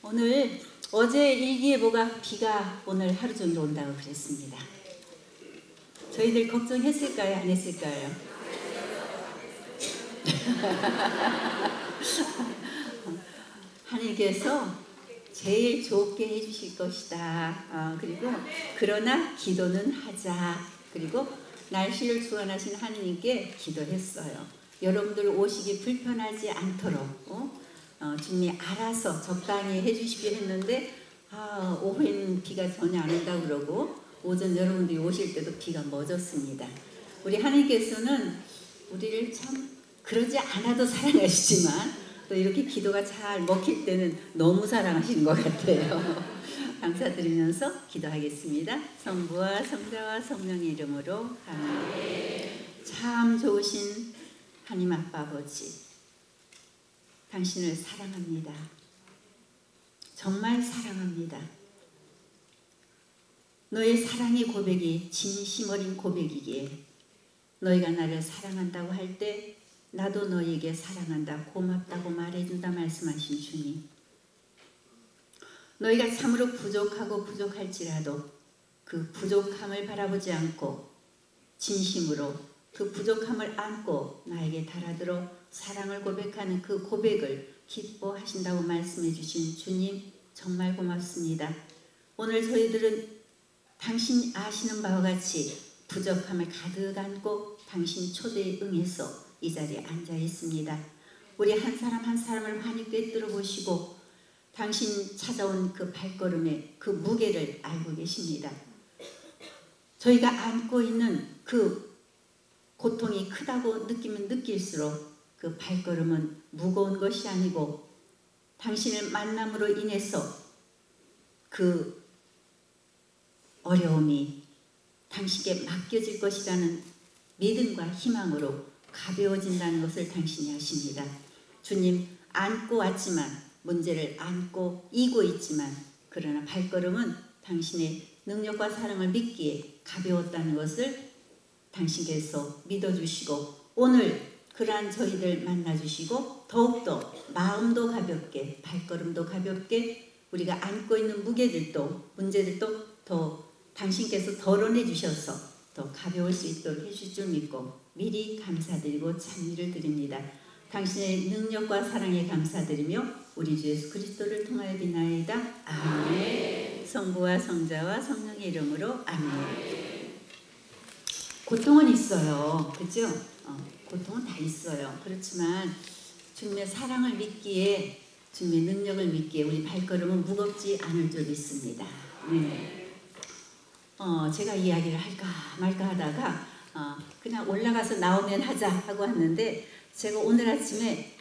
오늘 어제 일기예보가 비가 오늘 하루 종일 온다고 그랬습니다. 저희들 걱정했을까요? 안 했을까요? 하나님께서 제일 좋게 해주실 것이다. 그리고 그러나 기도는 하자. 그리고 날씨를 주관하신 하나님께 기도했어요. 여러분들 오시기 불편하지 않도록 주님이 알아서 적당히 해주시기로 했는데 오후에는 비가 전혀 안 온다고 그러고 오전 여러분들이 오실 때도 비가 멎었습니다. 우리 하나님께서는 우리를 참 그러지 않아도 사랑하시지만 또 이렇게 기도가 잘 먹힐 때는 너무 사랑하시는 것 같아요. 감사드리면서 기도하겠습니다. 성부와 성자와 성령의 이름으로 아멘. 참 좋으신 하나님 아빠 아버지, 당신을 사랑합니다. 정말 사랑합니다. 너의 사랑의 고백이 진심 어린 고백이기에 너희가 나를 사랑한다고 할 때 나도 너희에게 사랑한다, 고맙다고 말해준다 말씀하신 주님, 너희가 참으로 부족하고 부족할지라도 그 부족함을 바라보지 않고 진심으로 그 부족함을 안고 나에게 달아들어 사랑을 고백하는 그 고백을 기뻐하신다고 말씀해 주신 주님, 정말 고맙습니다. 오늘 저희들은 당신 아시는 바와 같이 부족함을 가득 안고 당신 초대에 응해서 이 자리에 앉아 있습니다. 우리 한 사람 한 사람을 환히 꿰뚫어 보시고 당신 찾아온 그 발걸음의 그 무게를 알고 계십니다. 저희가 안고 있는 그 고통이 크다고 느끼면 느낄수록 그 발걸음은 무거운 것이 아니고 당신을 만남으로 인해서 그 어려움이 당신께 맡겨질 것이라는 믿음과 희망으로 가벼워진다는 것을 당신이 아십니다. 주님, 안고 왔지만, 문제를 안고 이고 있지만, 그러나 발걸음은 당신의 능력과 사랑을 믿기에 가벼웠다는 것을 당신께서 믿어주시고 오늘 그러한 저희들 만나주시고 더욱더 마음도 가볍게, 발걸음도 가볍게, 우리가 안고 있는 무게들도 문제들도 더 당신께서 덜어내 주셔서 더 가벼울 수 있도록 해주실 줄 믿고 미리 감사드리고 찬미를 드립니다. 당신의 능력과 사랑에 감사드리며 우리 주 예수 그리스도를 통하여 비나이다. 아멘. 성부와 성자와 성령의 이름으로 아멘. 고통은 있어요. 그죠? 고통은 다 있어요. 그렇지만 주님의 사랑을 믿기에, 주님의 능력을 믿기에 우리 발걸음은 무겁지 않을 줄 믿습니다. 네. 제가 이야기를 할까 말까 하다가 그냥 올라가서 나오면 하자 하고 왔는데, 제가 오늘 아침에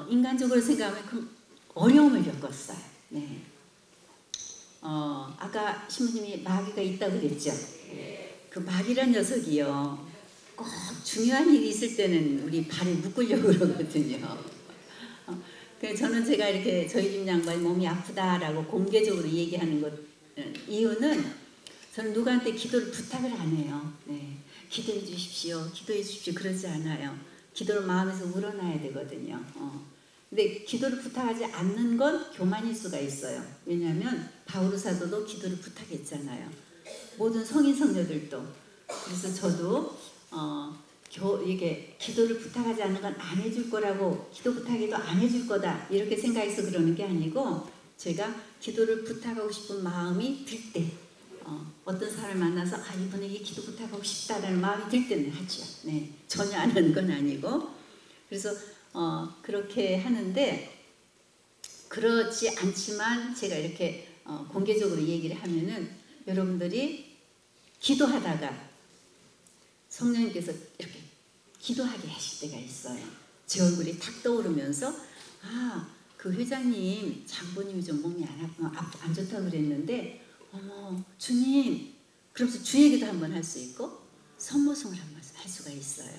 인간적으로 생각하면 그 어려움을 겪었어요. 네. 아까 신부님이 마귀가 있다고 그랬죠. 그 마귀란 녀석이요, 꼭 중요한 일이 있을 때는 우리 발을 묶으려고 그러거든요. 그래서 저는 제가 이렇게 저희 집 양반이 몸이 아프다라고 공개적으로 얘기하는 것 이유는, 저는 누구한테 기도를 부탁을 안 해요. 네. 기도해 주십시오, 기도해 주십시오, 그러지 않아요. 기도를 마음에서 우러나야 되거든요. 근데 기도를 부탁하지 않는 건 교만일 수가 있어요. 왜냐하면 바오로 사도도 기도를 부탁했잖아요. 모든 성인 성녀들도. 그래서 저도 이게 기도를 부탁하지 않는 건 안 해줄 거라고, 기도 부탁해도 안 해줄 거다 이렇게 생각해서 그러는 게 아니고, 제가 기도를 부탁하고 싶은 마음이 들 때, 어떤 사람을 만나서 이분에게 기도 부탁하고 싶다라는 마음이 들 때는 하죠. 네, 전혀 안 하는 건 아니고. 그래서 그렇게 하는데, 그렇지 않지만 제가 이렇게 공개적으로 얘기를 하면은 여러분들이 기도하다가 성령님께서 이렇게 기도하게 하실 때가 있어요. 제 얼굴이 탁 떠오르면서 그 회장님, 장모님이 좀 몸이 안 좋다고 그랬는데 주님, 그러면서 주 얘기도 한번 할 수 있고 선모성을 한번 할 수가 있어요.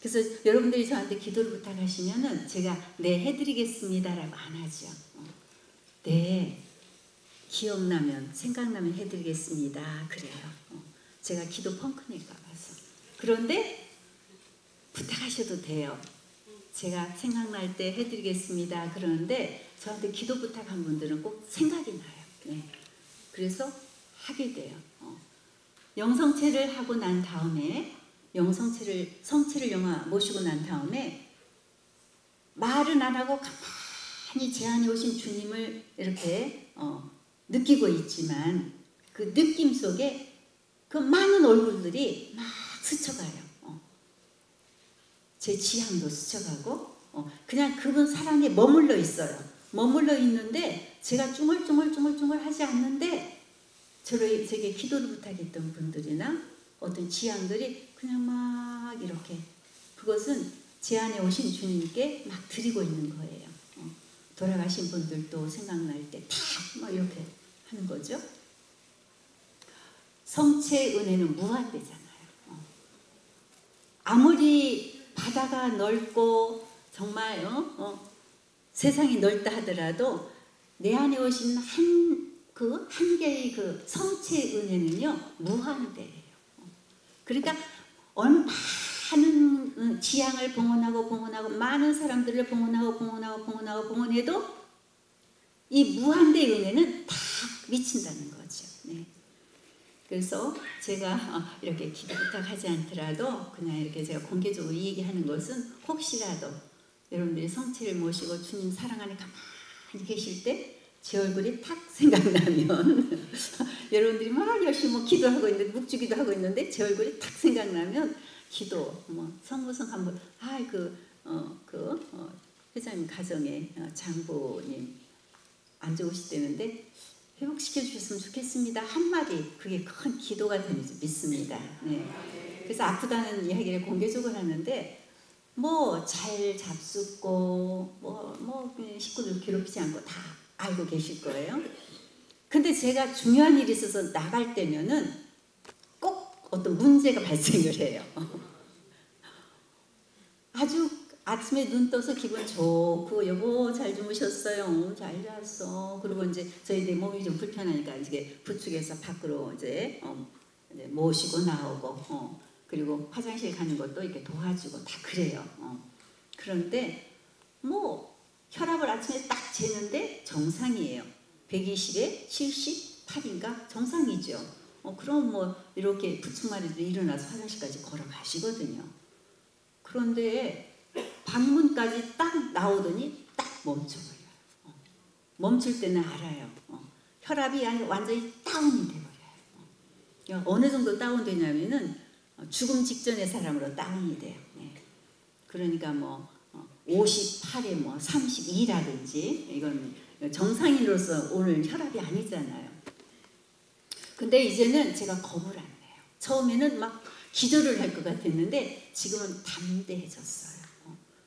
그래서 여러분들이 저한테 기도를 부탁하시면은 제가 네 해드리겠습니다라고 안 하죠. 네, 기억나면 생각나면 해드리겠습니다 그래요. 제가 기도 펑크낼까 봐서. 그런데 부탁하셔도 돼요. 제가 생각날 때 해드리겠습니다. 그러는데 저한테 기도 부탁한 분들은 꼭 생각이 나요. 네. 그래서 하게 돼요. 영성체를 하고 난 다음에 성체를 모시고 난 다음에 말은 안 하고 가만히 제 안에 오신 주님을 이렇게 느끼고 있지만 그 느낌 속에 그 많은 얼굴들이 막 스쳐가요. 제 지향도 스쳐가고 그냥 그분 사랑에 머물러 있어요. 머물러 있는데 제가 쭝얼쭝얼 하지 않는데 제게 기도를 부탁했던 분들이나 어떤 지향들이 그냥 막 이렇게 그것은 제 안에 오신 주님께 막 드리고 있는 거예요. 돌아가신 분들도 생각날 때 다 막 이렇게 하는 거죠. 성체의 은혜는 무한대잖아요. 아무리 바다가 넓고 정말 세상이 넓다 하더라도 내 안에 오신 한 개의 그 성체의 은혜는요 무한대예요. 그러니까 많은 지향을 봉헌하고 많은 사람들을 봉헌해도 이 무한대의 은혜는 다 미친다는 거죠. 네. 그래서 제가 이렇게 기도 부탁하지 않더라도 그냥 이렇게 제가 공개적으로 얘기하는 것은 혹시라도 여러분들이 성체를 모시고 주님 사랑 안에 가만히 계실 때 제 얼굴이 탁 생각나면 여러분들이 막 열심히 기도하고 있는데 묵주기도 하고 있는데 제 얼굴이 탁 생각나면 기도 성무성 한번 회장님 가정에 장보님 안 좋으시다는데 회복시켜 주셨으면 좋겠습니다. 한마디 그게 큰 기도가 되는지 믿습니다. 네. 그래서 아프다는 이야기를 공개적으로 하는데 잘 잡숫고 식구들 괴롭히지 않고 다 알고 계실 거예요. 근데 제가 중요한 일이 있어서 나갈 때면은 꼭 어떤 문제가 발생을 해요. 아주 아침에 눈 떠서 기분 좋고 여보 잘 주무셨어요? 잘 잤어. 그리고 이제 저희 몸이 좀 불편하니까 이제 부축해서 밖으로 이제 모시고 나오고 그리고 화장실 가는 것도 이렇게 도와주고 다 그래요. 그런데 혈압을 아침에 딱 재는데 정상이에요. 120에 78인가 정상이죠. 그럼 이렇게 부축마리도 일어나서 화장실까지 걸어가시거든요. 그런데 방문까지 딱 나오더니 딱 멈춰버려요. 멈출 때는 알아요. 혈압이 완전히 다운이 돼버려요. 어느 정도 다운되냐면은 죽음 직전의 사람으로 다운이 돼요. 네. 그러니까 58에 32라든지 이건 정상인으로서 오늘 혈압이 아니잖아요. 근데 이제는 제가 겁을 안 내요. 처음에는 막 기절을 할 것 같았는데 지금은 담대해졌어요.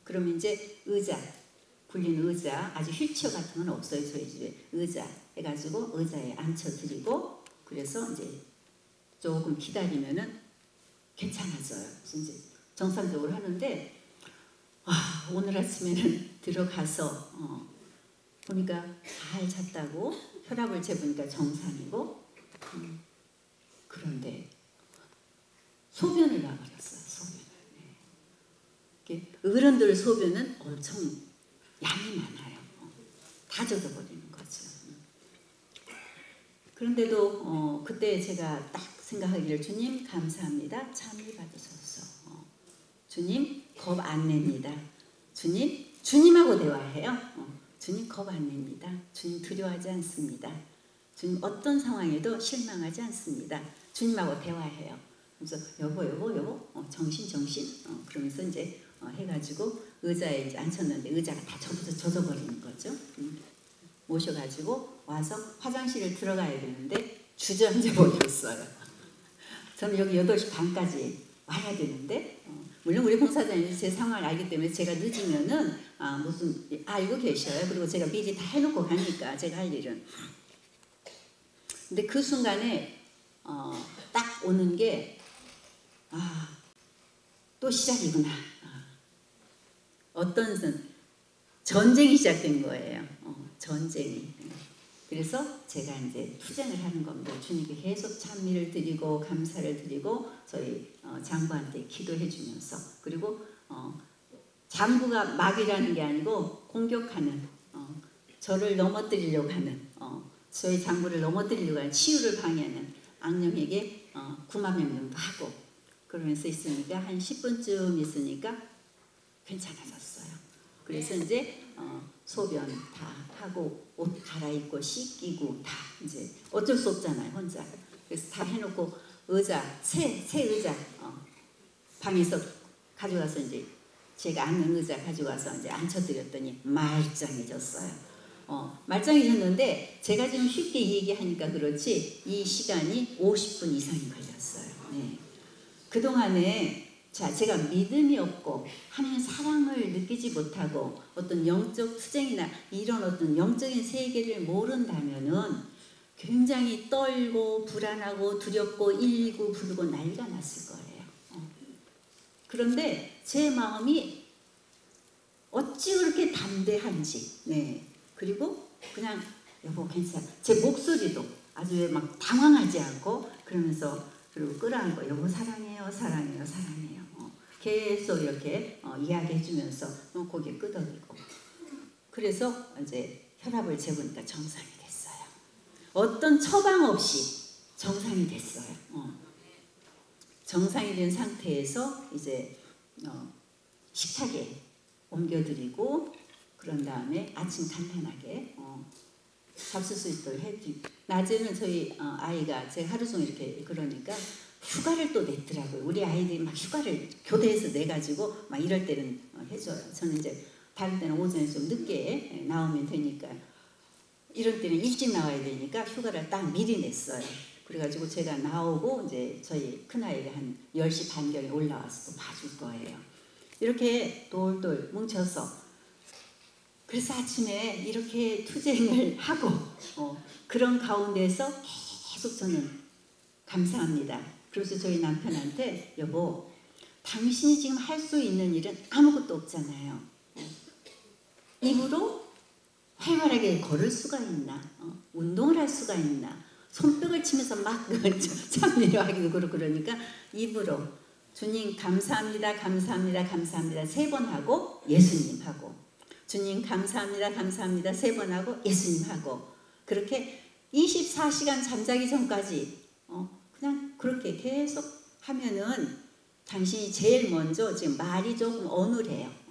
그러면 이제 굴린 의자, 아직 휠체어 같은 건 없어요. 저희 집에 의자 해가지고 의자에 앉혀드리고 그래서 이제 조금 기다리면은 괜찮아져요. 이제 정상적으로 하는데 오늘 아침에는 들어가서 보니까 잘 잤다고 혈압을 재보니까 정상이고 그런데 소변을 놔버렸어요. 소변을. 네. 어른들 소변은 엄청 양이 많아요. 다 젖어버리는 거죠. 그런데도 그때 제가 딱 생각하기를 주님 감사합니다. 참을 받으소서. 주님 겁 안 냅니다. 주님하고 대화해요. 주님 겁 안 냅니다. 주님 두려워하지 않습니다. 주님 어떤 상황에도 실망하지 않습니다. 주님하고 대화해요. 그래서 여보 정신 그러면서 이제 해가지고 의자에 이제 앉혔는데 의자가 다 젖어버리는 거죠. 모셔가지고 와서 화장실을 들어가야 되는데 주저앉아 버렸어요. 저는 여기 8시 반까지 와야 되는데 물론 우리 봉사자님이 제 상황을 알기 때문에 제가 늦으면은 무슨 알고 계셔요. 그리고 제가 미리 다 해놓고 가니까 제가 할 일은. 근데 그 순간에 딱 오는 게 또 시작이구나. 어떤 전쟁이 시작된 거예요. 전쟁이. 그래서 제가 이제 투쟁을 하는 겁니다. 주님께 계속 찬미를 드리고 감사를 드리고 저희 장부한테 기도해 주면서 그리고 장부가 막이라는 게 아니고 공격하는, 저를 넘어뜨리려고 하는, 저의 장부를 넘어뜨리려고 하는, 치유를 방해하는 악령에게 구마명령도 하고 그러면서 있으니까 한 10분쯤 있으니까 괜찮아졌어요. 그래서 이제 소변 다 하고 옷 갈아입고 씻기고 다 이제 어쩔 수 없잖아요, 혼자. 그래서 다 해놓고 의자, 새 의자 방에서 가져가서 이제 제가 앉는 의자 가져가서 이제 앉혀드렸더니 말짱해졌어요. 말짱해졌는데 제가 좀 쉽게 얘기하니까 그렇지 이 시간이 50분 이상이 걸렸어요. 네. 그동안에 제가 믿음이 없고 하나님 사랑을 느끼지 못하고 어떤 영적 투쟁이나 이런 어떤 영적인 세계를 모른다면은 굉장히 떨고 불안하고 두렵고 일고 부르고 난리가 났을 거예요. 그런데 제 마음이 어찌 그렇게 담대한지, 네. 그리고 그냥 여보 괜찮아. 제 목소리도 아주 막 당황하지 않고 그러면서 그리고 끌어안고 여보 사랑해요, 사랑해요, 사랑해요. 계속 이렇게 이야기해주면서 고개 끄덕이고. 그래서 이제 혈압을 재보니까 정상이 됐어요. 어떤 처방 없이 정상이 됐어요. 정상이 된 상태에서 이제 식탁에 옮겨드리고 그런 다음에 아침 간단하게 잡수수를 해드리고 낮에는 저희 아이가 제가 하루 종일 이렇게 그러니까 휴가를 또 냈더라고요. 우리 아이들이 막 휴가를 교대에서 내가지고 막 이럴 때는 해줘요. 저는 이제 다른 때는 오전에 좀 늦게 나오면 되니까 이럴 때는 일찍 나와야 되니까 휴가를 딱 미리 냈어요. 그래가지고 제가 나오고 이제 저희 큰아이가 한 10시 반경에 올라와서 또 봐줄 거예요. 이렇게 돌돌 뭉쳐서 그래서 아침에 이렇게 투쟁을 하고 그런 가운데서 계속 저는 감사합니다. 그래서 저희 남편한테 여보 당신이 지금 할 수 있는 일은 아무것도 없잖아요. 입으로 활발하게 걸을 수가 있나, 운동을 할 수가 있나, 손뼉을 치면서 막 참내려 하기도 그렇고 그러니까 입으로 주님 감사합니다, 감사합니다, 감사합니다 3번 하고 예수님 하고 주님 감사합니다, 감사합니다 3번 하고 예수님 하고 그렇게 24시간 잠자기 전까지 그냥 그렇게 계속 하면은 당신이 제일 먼저 지금 말이 조금 어눌해요.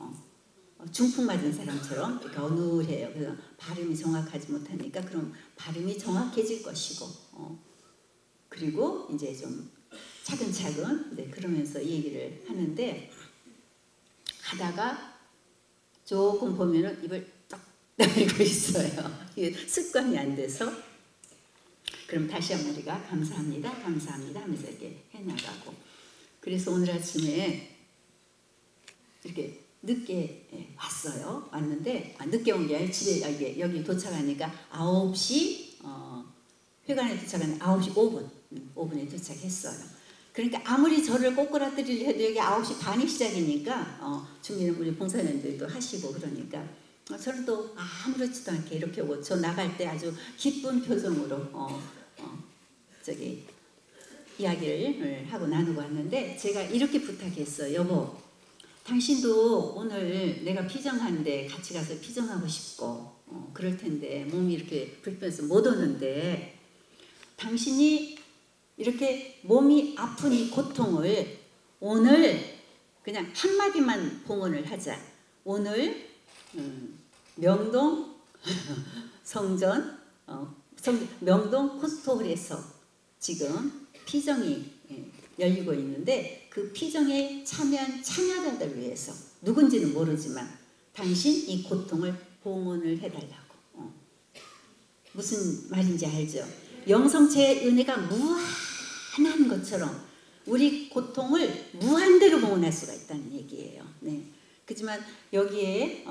중풍 맞은 사람처럼 이렇게 어눌해요. 그래서 발음이 정확하지 못하니까 그럼 발음이 정확해질 것이고 그리고 이제 좀 차근차근 네, 그러면서 얘기를 하는데 하다가 조금 보면은 입을 딱 다물고 있어요. 이게 습관이 안 돼서 그럼 다시 한 번 우리가 감사합니다, 감사합니다 하면서 이렇게 해나가고 그래서 오늘 아침에 이렇게 늦게 왔어요. 왔는데 늦게 온 게 아니라 집에 여기 도착하니까 9시 회관에 도착하는 9시 5분에 도착했어요. 그러니까 아무리 저를 꼬꾸라뜨리려 해도 여기 9시 반이 시작이니까 주민은 우리 봉사님들도 하시고 그러니까 저는 또 아무렇지도 않게 이렇게 오고 저 나갈 때 아주 기쁜 표정으로 저기 이야기를 하고 나누고 왔는데 제가 이렇게 부탁했어요. 여보 당신도 오늘 내가 피정하는데 같이 가서 피정하고 싶고 그럴 텐데 몸이 이렇게 불편해서 못 오는데 당신이 이렇게 몸이 아픈 이 고통을 오늘 그냥 한마디만 봉헌을 하자. 오늘 명동 성전 명동 코스토홀에서 지금 피정이 열리고 있는데 그 피정에 참여한 참여자들 위해서 누군지는 모르지만 당신 이 고통을 봉헌을 해달라고. 무슨 말인지 알죠? 영성체의 은혜가 무한한 것처럼 우리 고통을 무한대로 봉헌할 수가 있다는 얘기예요. 네. 그렇지만 여기에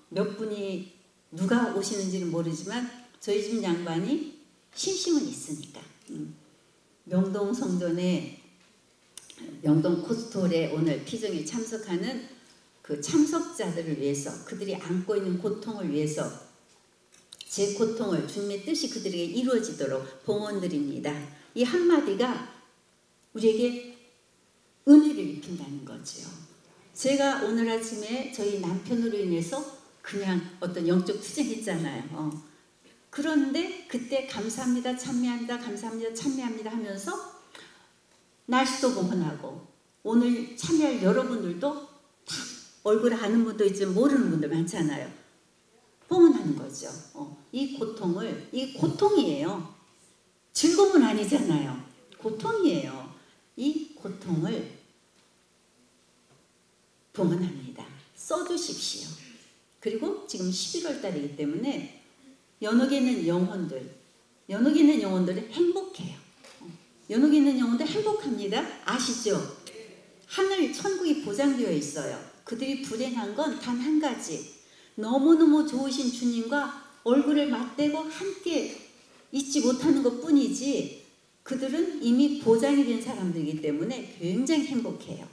몇 분이 누가 오시는지는 모르지만 저희 집 양반이 심심은 있으니까 명동 성전에 명동 코스톨에 오늘 피정에 참석하는 그 참석자들을 위해서 그들이 안고 있는 고통을 위해서 제 고통을 주님의 뜻이 그들에게 이루어지도록 봉헌드립니다. 이 한마디가 우리에게 은혜를 입힌다는 거죠. 제가 오늘 아침에 저희 남편으로 인해서 그냥 어떤 영적 투쟁했잖아요. 그런데 그때 감사합니다, 찬미합니다, 감사합니다, 찬미합니다 하면서 날씨도 보관하고 오늘 참여할 여러분들도 다 얼굴 아는 분도 있지만 모르는 분들 많잖아요. 뽕은하는 거죠. 이 고통을, 이 고통이에요. 즐거움은 아니잖아요. 고통이에요. 이 고통을 봉헌합니다. 써주십시오. 그리고 지금 11월 달이기 때문에 연옥에 있는 영혼들, 연옥에 있는 영혼들은 행복해요. 연옥에 있는 영혼들 행복합니다. 아시죠? 하늘 천국이 보장되어 있어요. 그들이 불행한 건 단 한 가지, 너무너무 좋으신 주님과 얼굴을 맞대고 함께 있지 못하는 것 뿐이지 그들은 이미 보장이 된 사람들이기 때문에 굉장히 행복해요.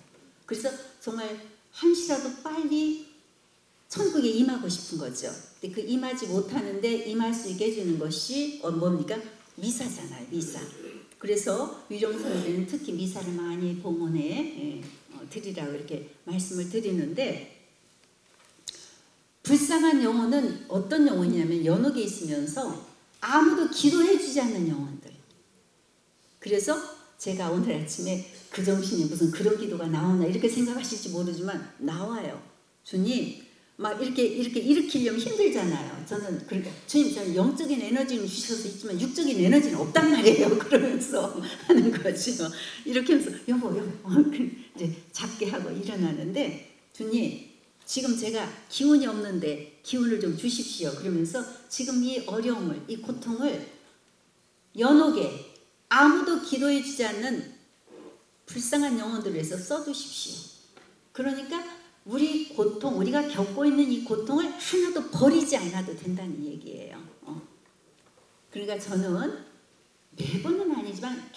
그래서 정말 한시라도 빨리 천국에 임하고 싶은 거죠. 근데 그 임하지 못하는데 임할 수 있게 해주는 것이 뭡니까? 미사잖아요. 미사. 그래서 유령선들은 특히 미사를 많이 봉헌해 드리라고 이렇게 말씀을 드리는데, 불쌍한 영혼은 어떤 영혼이냐면 연옥에 있으면서 아무도 기도해 주지 않는 영혼들. 그래서 제가 오늘 아침에 그 정신이 무슨 그런 기도가 나오나 이렇게 생각하실지 모르지만 나와요. 주님 막 이렇게 일으키려면 힘들잖아요. 저는 그러니까 주님, 저는 영적인 에너지는 주셔서 있지만 육적인 에너지는 없단 말이에요. 그러면서 하는 거죠. 이렇게 하면서 여보 이제 작게 하고 일어나는데, 주님 지금 제가 기운이 없는데 기운을 좀 주십시오. 그러면서 지금 이 어려움을, 이 고통을 연옥에 아무도 기도해 주지 않는 불쌍한 영혼들을 위해서 써주십시오. 그러니까 우리 고통, 우리가 겪고 있는 이 고통을 하나도 버리지 않아도 된다는 얘기예요. 그러니까 저는 매번은 아니지만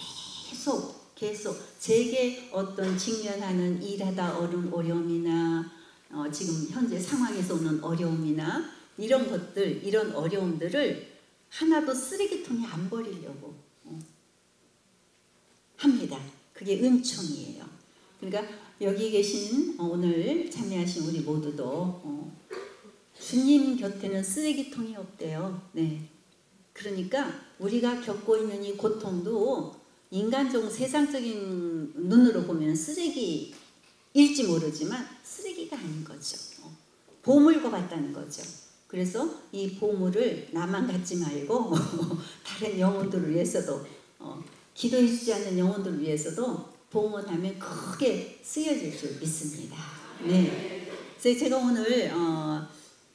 계속 제게 어떤 직면하는 일하다 오는 어려움이나 지금 현재 상황에서 오는 어려움이나 이런 것들, 이런 어려움들을 하나도 쓰레기통에 안 버리려고 합니다. 그게 은총이에요. 그러니까 여기 계신 오늘 참여하신 우리 모두도 주님 곁에는 쓰레기통이 없대요. 네. 그러니까 우리가 겪고 있는 이 고통도 인간적 세상적인 눈으로 보면 쓰레기일지 모르지만 쓰레기가 아닌 거죠. 보물과 같다는 거죠. 그래서 이 보물을 나만 갖지 말고 다른 영혼들을 위해서도 기도해 주지 않는 영혼들을 위해서도 봉헌하면 크게 쓰여질 줄 믿습니다. 네. 그래서 제가 오늘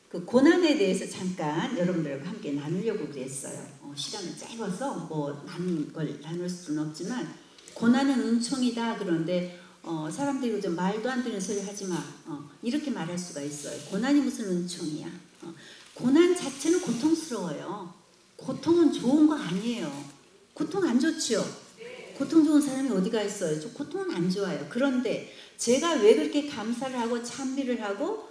그 고난에 대해서 잠깐 여러분들과 함께 나누려고 그랬어요. 시간은 짧아서 뭐 나눌 수는 없지만, 고난은 은총이다. 그런데 사람들이 좀 말도 안 되는 소리 하지 마. 이렇게 말할 수가 있어요. 고난이 무슨 은총이야. 고난 자체는 고통스러워요. 고통은 좋은 거 아니에요. 고통 안 좋지요. 고통 좋은 사람이 어디가 있어요. 저 고통은 안 좋아요. 그런데 제가 왜 그렇게 감사를 하고 찬미를 하고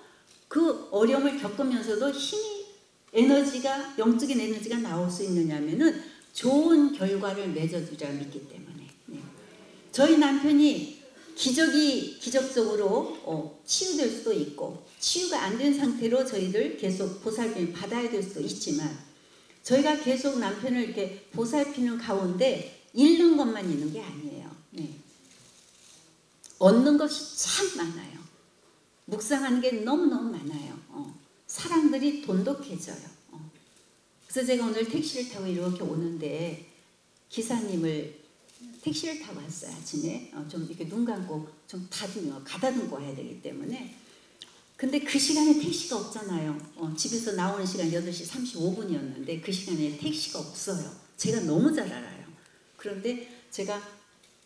그 어려움을 겪으면서도 힘이, 에너지가, 영적인 에너지가 나올 수 있느냐면은 좋은 결과를 맺어주자 믿기 때문에. 네. 저희 남편이 기적적으로 치유될 수도 있고, 치유가 안 된 상태로 저희들 계속 보살핌 받아야 될 수도 있지만, 저희가 계속 남편을 이렇게 보살피는 가운데 잃는 것만 있는 게 아니에요. 네. 얻는 것이 참 많아요. 묵상하는 게 너무너무 많아요. 사람들이 돈독해져요. 그래서 제가 오늘 택시를 타고 이렇게 오는데 기사님을 택시를 타고 왔어요. 아침에 좀 이렇게 눈 감고 좀 가다듬고 와야 되기 때문에. 근데 그 시간에 택시가 없잖아요. 집에서 나오는 시간 8시 35분이었는데 그 시간에 택시가 없어요. 제가 너무 잘 알아요. 그런데 제가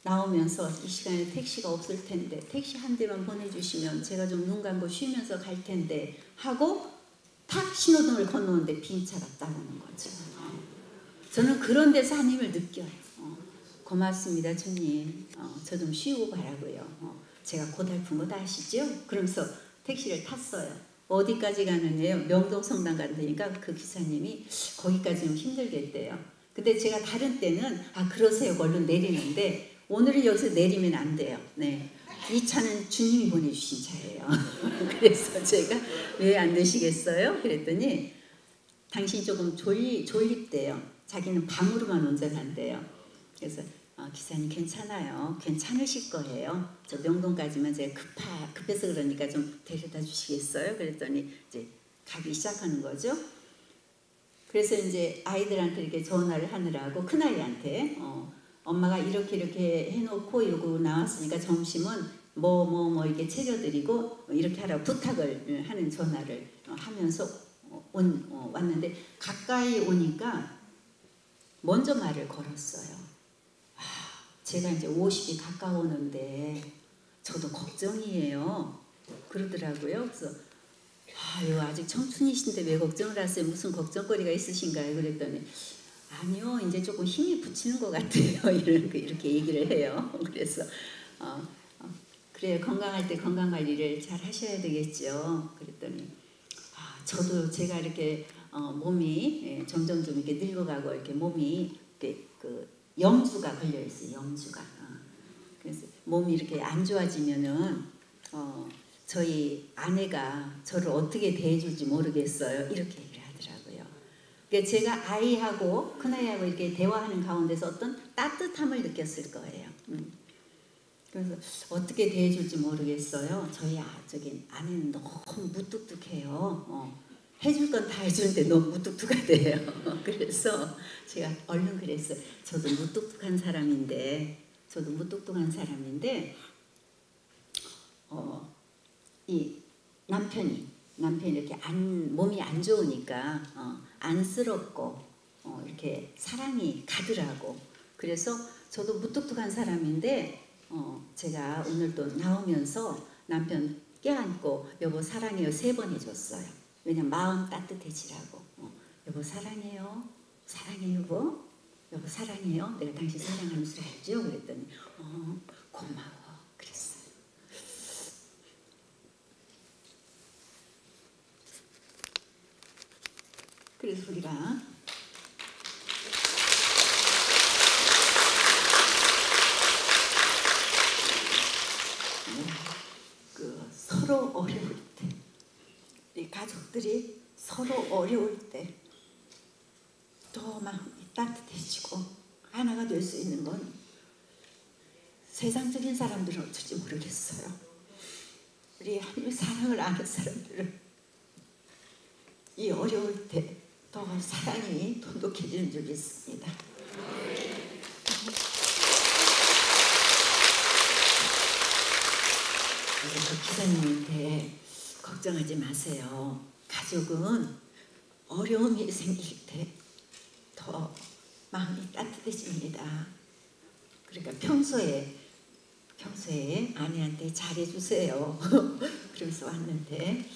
나오면서 이 시간에 택시가 없을 텐데 택시 한 대만 보내주시면 제가 좀 눈 감고 쉬면서 갈 텐데 하고 탁 신호등을 건너는데 빈 차가 따르는 거죠. 저는 그런 데서 하나님을 느껴요. 고맙습니다 주님. 저 좀 쉬고 가라고요. 제가 고달픈 거 다 아시죠? 그러면서 택시를 탔어요. 어디까지 가느냐요? 명동 성당 간다니까 그 기사님이 거기까지 좀 힘들겠대요. 근데 제가 다른 때는 그러세요 얼른 내리는데 오늘은 여기서 내리면 안 돼요. 네. 이 차는 주님이 보내주신 차예요. 그래서 제가 왜 안 드시겠어요? 그랬더니 당신이 조금 졸립대요. 자기는 밤으로만 운전한대요. 그래서 기사님 괜찮아요. 괜찮으실 거예요. 저 명동까지만 제가 급해서 그러니까 좀 데려다 주시겠어요? 그랬더니 이제 가기 시작하는 거죠. 그래서 이제 아이들한테 이렇게 전화를 하느라고 큰아이한테 엄마가 이렇게 해놓고 이러고 나왔으니까 점심은 뭐 이렇게 차려드리고 이렇게 하라고 부탁을 하는 전화를 하면서 왔는데 가까이 오니까 먼저 말을 걸었어요. 제가 이제 50이 가까우는데 저도 걱정이에요. 그러더라고요. 그래서 아유 아직 청춘이신데 왜 걱정을 하세요? 무슨 걱정거리가 있으신가요? 그랬더니 아니요 이제 조금 힘이 붙이는 것 같아요. 이렇게 얘기를 해요. 그래서 그래 건강할 때 건강관리를 잘 하셔야 되겠죠. 그랬더니 저도 제가 이렇게 몸이 점점 좀 이렇게 늙어가고 이렇게 몸이 이렇게 그 염주가 걸려 있어요. 염주가. 그래서 몸이 이렇게 안 좋아지면은 저희 아내가 저를 어떻게 대해줄지 모르겠어요. 이렇게 얘기를 하더라고요. 그러니까 제가 아이하고 큰아이하고 이렇게 대화하는 가운데서 어떤 따뜻함을 느꼈을 거예요. 그래서 어떻게 대해줄지 모르겠어요. 저희 아내는 너무 무뚝뚝해요. 해줄 건 다 해주는데 너무 무뚝뚝하대요. 그래서 제가 얼른 그랬어요. 저도 무뚝뚝한 사람인데 이 남편이 이렇게 몸이 안 좋으니까 안쓰럽고 이렇게 사랑이 가더라고. 그래서 저도 무뚝뚝한 사람인데 제가 오늘 또 나오면서 남편 껴안고 여보 사랑해요 3번 해줬어요. 왜냐면 마음 따뜻해지라고. 여보 사랑해요. 사랑해요 여보. 여보 사랑해요. 내가 당신 사랑하는 줄 알죠? 그랬더니 고마워. 그랬어요. 그래서 우리가 서로 어려울 때, 우리 가족들이 서로 어려울 때 더 마음이 따뜻해지고 하나가 될 수 있는 건 세상적인 사람들은 어떨지 모르겠어요. 우리 하나님의 사랑을 아는 사람들은 이 어려울 때 더 사랑이 돈독해지는 줄 믿습니다. 그래서 기사님한테 걱정하지 마세요. 가족은 어려움이 생길 때 더 마음이 따뜻해집니다. 그러니까 평소에 아내한테 잘해주세요. 그러면서 왔는데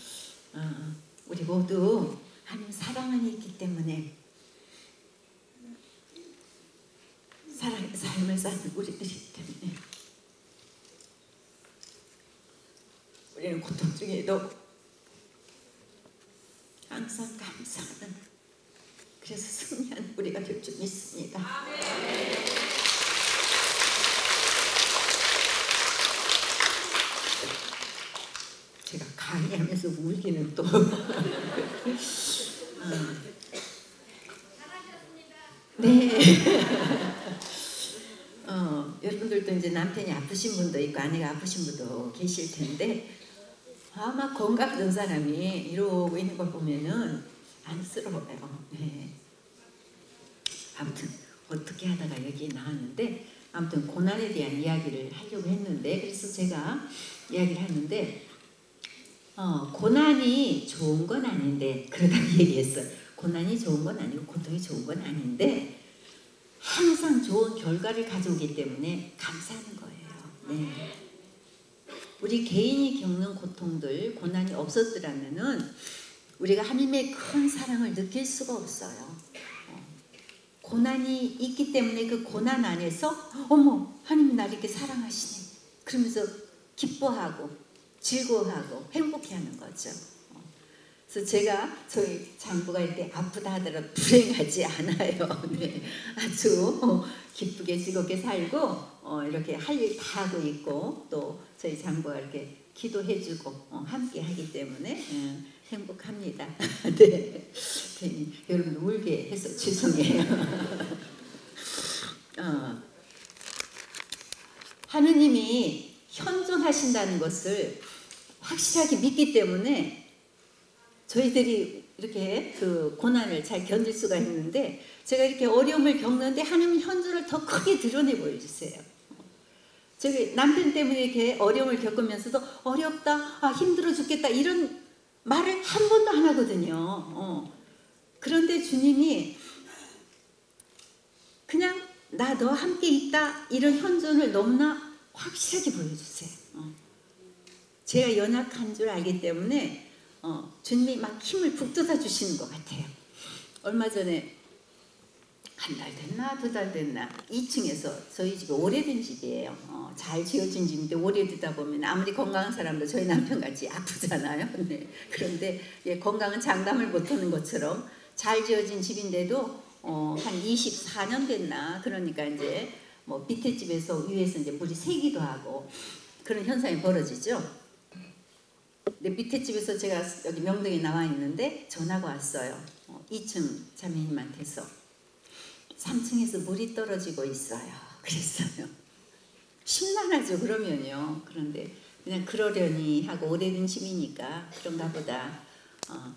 우리 모두 하나님 사랑이 있기 때문에 사랑의 삶을 사는 우리들이기 때문에 우리는 고통 중에도 항상 감사하는 그래서 승리하는 우리가 될 줄 믿습니다. 제가 강의하면서 울기는 또 네. 여러분들도 이제 남편이 아프신 분도 있고 아내가 아프신 분도 계실 텐데 아마 건강하던 사람이 이러고 있는 걸 보면은 안쓰러워요. 네. 아무튼 어떻게 하다가 여기 나왔는데 아무튼 고난에 대한 이야기를 하려고 했는데 그래서 제가 이야기를 했는데 고난이 좋은 건 아닌데 그러다가 얘기했어요. 고난이 좋은 건 아니고 고통이 좋은 건 아닌데 항상 좋은 결과를 가져오기 때문에 감사하는 거예요. 네. 우리 개인이 겪는 고통들, 고난이 없었더라면은 우리가 하나님의 큰 사랑을 느낄 수가 없어요. 고난이 있기 때문에 그 고난 안에서 어머 하나님이 나를 이렇게 사랑하시네 그러면서 기뻐하고 즐거워하고 행복해하는 거죠. 그래서 그래서 제가 저희 장부가 이렇게 아프다 하더라도 불행하지 않아요. 네. 아주 기쁘게 즐겁게 살고 이렇게 할 일 다 하고 있고 또 저희 장부가 이렇게 기도해주고 함께 하기 때문에 행복합니다. 네. 괜히 여러분 울게 해서 죄송해요. 하느님이 현존하신다는 것을 확실하게 믿기 때문에 저희들이 이렇게 그 고난을 잘 견딜 수가 있는데 제가 이렇게 어려움을 겪는데 하나님 현존을 더 크게 드러내 보여주세요. 저기 남편 때문에 이렇게 어려움을 겪으면서도 어렵다, 힘들어 죽겠다 이런 말을 한 번도 안 하거든요. 그런데 주님이 그냥 나 너 함께 있다 이런 현존을 너무나 확실하게 보여주세요. 제가 연약한 줄 알기 때문에 주님이 막 힘을 북돋아 주시는 것 같아요. 얼마 전에 한 달 됐나 2달 됐나 2층에서 저희 집이 오래된 집이에요. 잘 지어진 집인데 오래되다 보면 아무리 건강한 사람도 저희 남편같이 아프잖아요. 네. 그런데 건강은 장담을 못하는 것처럼 잘 지어진 집인데도 한 24년 됐나 그러니까 이제 뭐 밑에 집에서 위에서 이제 물이 새기도 하고 그런 현상이 벌어지죠. 근데 밑에 집에서 제가 여기 명동에 나와 있는데 전화가 왔어요. 2층 자매님한테서 3층에서 물이 떨어지고 있어요. 그랬어요. 심란하죠 그러면요. 그런데 그냥 그러려니 하고 오래된 집이니까 그런가 보다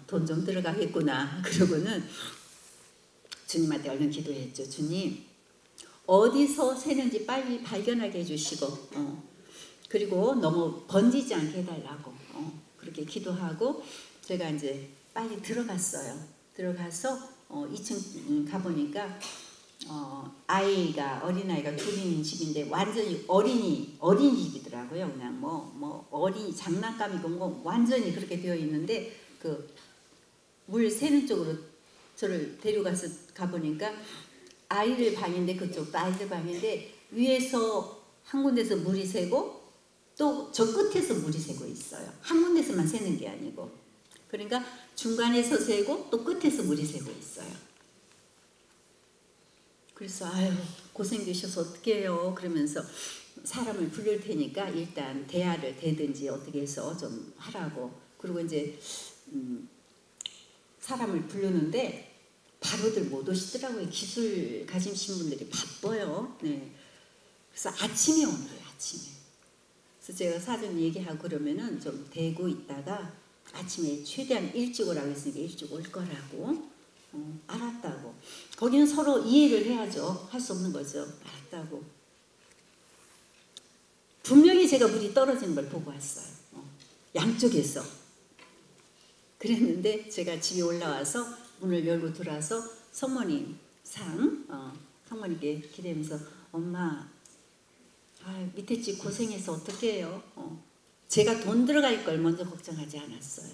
돈 좀 들어가겠구나 그러고는 주님한테 얼른 기도했죠. 주님 어디서 새는지 빨리 발견하게 해주시고 그리고 너무 번지지 않게 해달라고 그렇게 기도하고 제가 이제 빨리 들어갔어요. 들어가서 2층 가보니까 어린아이가 둘이 있는 집인데 완전히 어린 집이더라고요. 그냥 뭐 어린이 장난감이고 뭐 완전히 그렇게 되어 있는데 그 물 새는 쪽으로 저를 데려가서 가보니까 아이들 방인데 그쪽도 아이들 방인데 위에서 한 군데서 물이 새고 또 저 끝에서 물이 새고 있어요. 한 군데서만 새는 게 아니고 그러니까 중간에서 새고 또 끝에서 물이 새고 있어요. 그래서 아유 고생되셔서 어떻게 해요 그러면서 사람을 부를 테니까 일단 대야를 대든지 어떻게 해서 좀 하라고 그리고 이제 사람을 부르는데 바로들 못 오시더라고요. 기술 가지신 분들이 바빠요. 네. 그래서 아침에 온 거예요. 아침에. 그래서 제가 사전 얘기하고 그러면은 좀 대고 있다가 아침에 최대한 일찍 오라고 했으니까 일찍 올 거라고 알았다고. 거기는 서로 이해를 해야죠. 할 수 없는 거죠. 알았다고. 분명히 제가 물이 떨어지는 걸 보고 왔어요. 양쪽에서. 그랬는데 제가 집에 올라와서 문을 열고 들어와서 성모님 성모님께 기대면서 엄마 밑에 집 고생해서 어떻게 해요? 제가 돈 들어갈 걸 먼저 걱정하지 않았어요.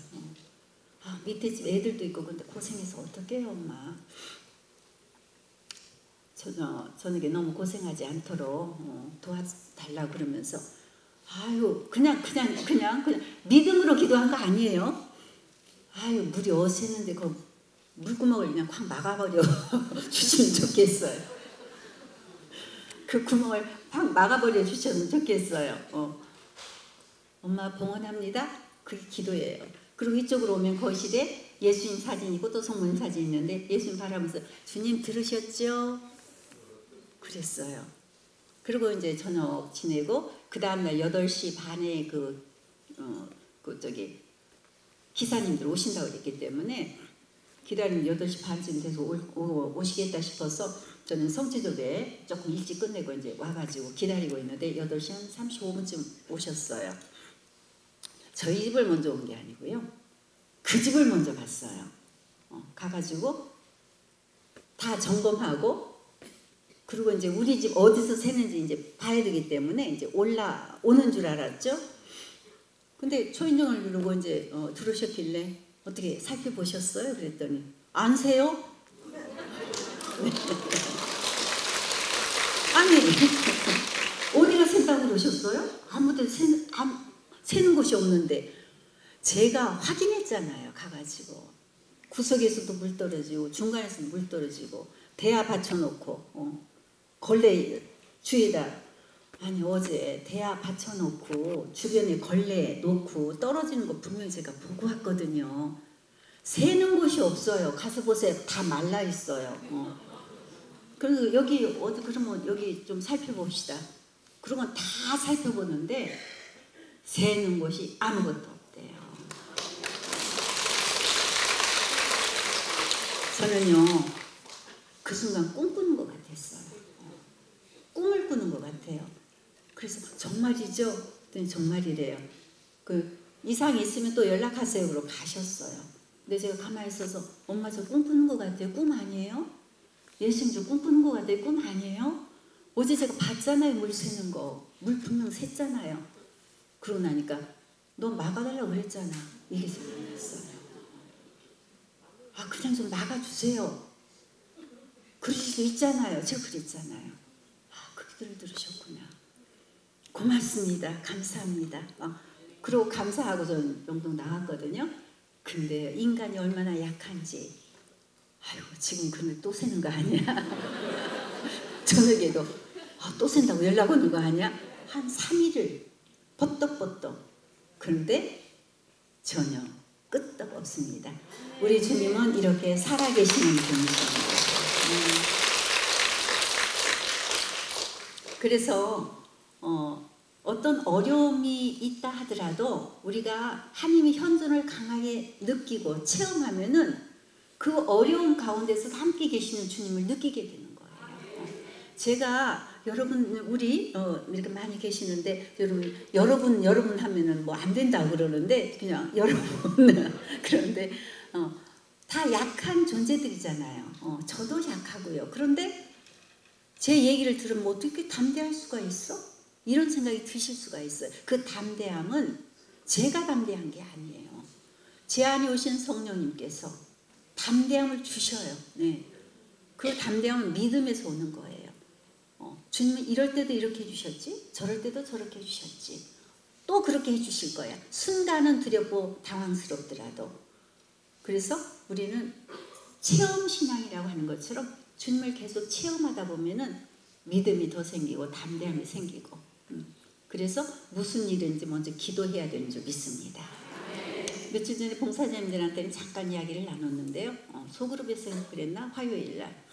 밑에 집 애들도 있고 근데 고생해서 어떻게 해요 엄마? 저녁에 너무 고생하지 않도록 도와달라고 그러면서 그냥 믿음으로 기도한 거 아니에요? 물이 어쌔는데 그 물구멍을 그냥 확 막아버려 주시면 좋겠어요. 그 구멍을 확 막아버려 주셨으면 좋겠어요. 엄마 봉헌합니다. 그게 기도예요. 그리고 이쪽으로 오면 거실에 예수님 사진이 있고 또 성모님 사진이 있는데 예수님 바라보면서 주님 들으셨죠? 그랬어요. 그리고 이제 저녁 지내고 그 다음날 8시 반에 기사님들 오신다고 그랬기 때문에 기다리면 8시 반쯤 돼서 오시겠다 싶어서 저는 성지조대 조금 일찍 끝내고 이제 와가지고 기다리고 있는데 8시 한 35분쯤 오셨어요. 저희 집을 먼저 온 게 아니고요. 그 집을 먼저 갔어요. 가가지고 다 점검하고 그리고 이제 우리 집 어디서 새는지 이제 봐야 되기 때문에 이제 올라오는 줄 알았죠. 근데 초인종을 누르고 이제 들어오셨길래 어떻게 살펴보셨어요? 그랬더니 안 새요? 네. 아니 어디가 샌다고 그러셨어요? 아무데나 새는 곳이 없는데 제가 확인했잖아요. 가가지고 구석에서도 물 떨어지고 중간에서도 물 떨어지고 대야 받쳐놓고 걸레 주위에다 아니 어제 대야 받쳐놓고 주변에 걸레 놓고 떨어지는 거 분명히 제가 보고 왔거든요. 새는 곳이 없어요. 가서 보세요. 다 말라 있어요. 그래서 여기 어디 그러면 여기 좀 살펴봅시다. 그러면 다 살펴보는데 새는 곳이 아무것도 없대요. 저는요 그 순간 꿈꾸는 것 같았어요. 꿈을 꾸는 것 같아요. 그래서 정말이죠? 그랬더니 정말이래요. 그 이상이 있으면 또 연락하세요. 그러고 가셨어요. 근데 제가 가만히 있어서 엄마 저 꿈꾸는 것 같아요. 꿈 아니에요? 예수님 저 꿈꾸는 것 같아요. 꿈 아니에요? 어제 제가 봤잖아요. 물 새는 거. 물 분명 샜잖아요. 그러고 나니까 너 막아달라고 그랬잖아. 이게 생각났어요. 아 그냥 좀 막아주세요. 그럴 수 있잖아요. 제가 그랬잖아요. 아 그 기도를 들으셨구나. 고맙습니다. 감사합니다. 그러고 감사하고 저는 영동 나갔거든요. 근데 인간이 얼마나 약한지 아이고 지금 그날 또 새는 거 아니야? 저녁에도 또 샌다고 연락 오는 거 아니야? 한 3일을 버떡버떡. 그런데 전혀 끄떡 없습니다. 우리 주님은 이렇게 살아계시는 분이십니다. 그래서 어떤 어려움이 있다 하더라도 우리가 하나님의 현존을 강하게 느끼고 체험하면은 그 어려움 가운데서 함께 계시는 주님을 느끼게 되는 거예요. 제가 여러분 우리 이렇게 많이 계시는데 여러분 하면은 뭐 안 된다고 그러는데 그냥 여러분 그런데 다 약한 존재들이잖아요. 저도 약하고요. 그런데 제 얘기를 들으면 어떻게 담대할 수가 있어? 이런 생각이 드실 수가 있어요. 그 담대함은 제가 담대한 게 아니에요. 제 안에 오신 성령님께서 담대함을 주셔요. 네. 그 담대함은 믿음에서 오는 거예요. 주님은 이럴 때도 이렇게 해주셨지, 저럴 때도 저렇게 해주셨지, 또 그렇게 해주실 거야. 순간은 두렵고 당황스럽더라도. 그래서 우리는 체험신앙이라고 하는 것처럼 주님을 계속 체험하다 보면은 믿음이 더 생기고 담대함이 생기고 그래서 무슨 일인지 먼저 기도해야 되는 줄 믿습니다. 며칠 전에 봉사자님들한테는 잠깐 이야기를 나눴는데요. 소그룹에서 그랬나? 화요일날